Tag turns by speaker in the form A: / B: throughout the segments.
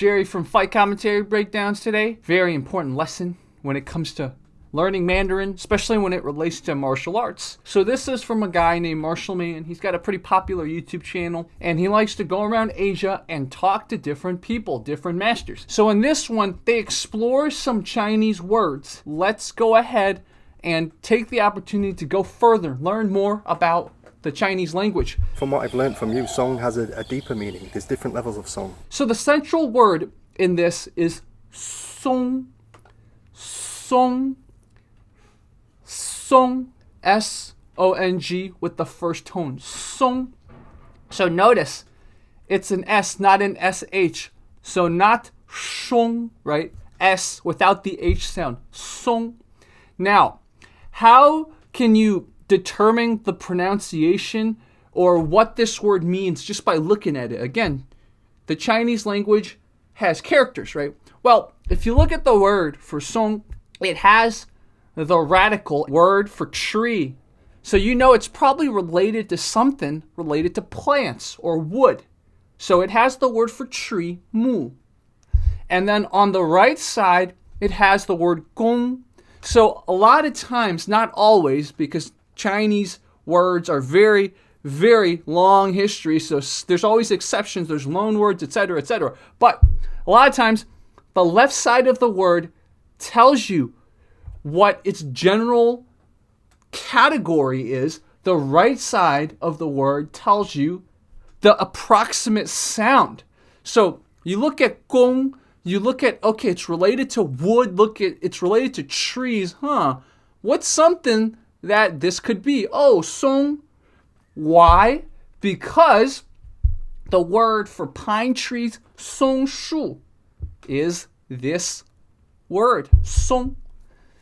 A: Jerry from Fight Commentary Breakdowns today. Very important lesson when it comes to learning Mandarin, especially when it relates to martial arts. So this is from a guy named Martial Man. He's got a pretty popular YouTube channel, and he likes to go around Asia and talk to different people, different masters. So in this one, they explore some Chinese words. Let's go ahead and take the opportunity to go further, learn more about the Chinese language.
B: From what I've learned from you, song has a deeper meaning. There's different levels of song.
A: So the central word in this is song, song, song, S-O-N-G with the first tone, song. So notice, it's an S, not an S-H. So not shong, right? S without the H sound, song. Now, how can you determine the pronunciation or what this word means just by looking at it? Again, the Chinese language has characters, right? Well, if you look at the word for song, it has the radical word for tree. So you know it's probably related to something related to plants or wood. So it has the word for tree, mu. And then on the right side, it has the word gong. So a lot of times, not always, because Chinese words are very, very long history. So there's always exceptions. There's loan words, etc., etc. But a lot of times, the left side of the word tells you what its general category is. The right side of the word tells you the approximate sound. So you look at gong, you look at, okay, it's related to wood, it's related to trees, What's something that this could be? Oh, song. Why? Because the word for pine trees, song shu, is this word, song.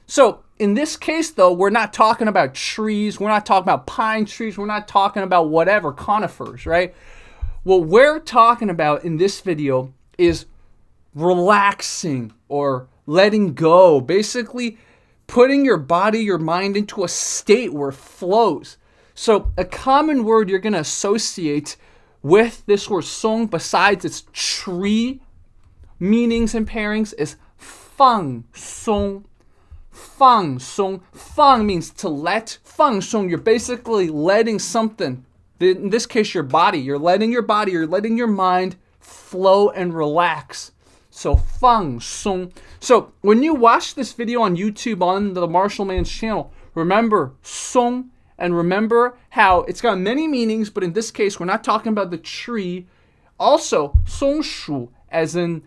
A: So in this case, though, we're not talking about trees. We're not talking about pine trees. We're not talking about whatever, conifers, right? What we're talking about in this video is relaxing or letting go. Basically, putting your body, your mind into a state where it flows. So a common word you're going to associate with this word song, besides its tree meanings and pairings, is fang song. Fang song. Fang means to let. Fang song, you're basically letting something, in this case your body, you're letting your mind flow and relax. So fang song. So when you watch this video on YouTube on the Martial Man's channel, remember song, and remember how it's got many meanings, but in this case we're not talking about the tree. Also, song shu, as in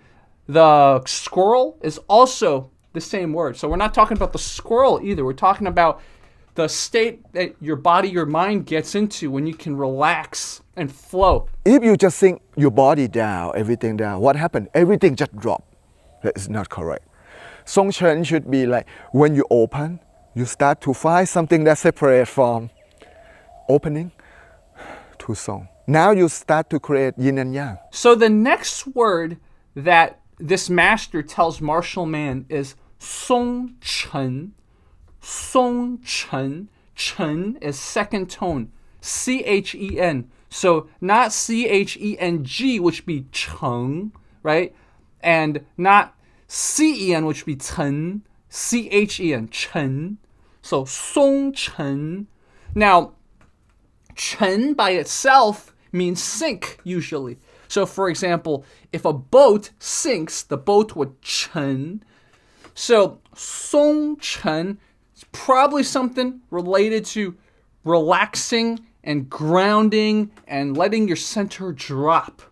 A: the squirrel, is also the same word. So we're not talking about the squirrel either. We're talking about the state that your body, your mind gets into when you can relax and flow.
C: If you just sink your body down, everything down, what happened? Everything just drop. That is not correct. Song Chen should be like when you open, you start to find something that separates from opening to song. Now you start to create yin and yang.
A: So the next word that this master tells Martial Man is song chen. Song chen. Chen is second tone. C-H-E-N. So not C-H-E-N-G, which would be cheng, right? And not C-E-N, which would be chen. C-H-E-N, chen. So song chen. Now, chen by itself means sink, usually. So for example, if a boat sinks, the boat would chen. So song chen is probably something related to relaxing and grounding and letting your center drop.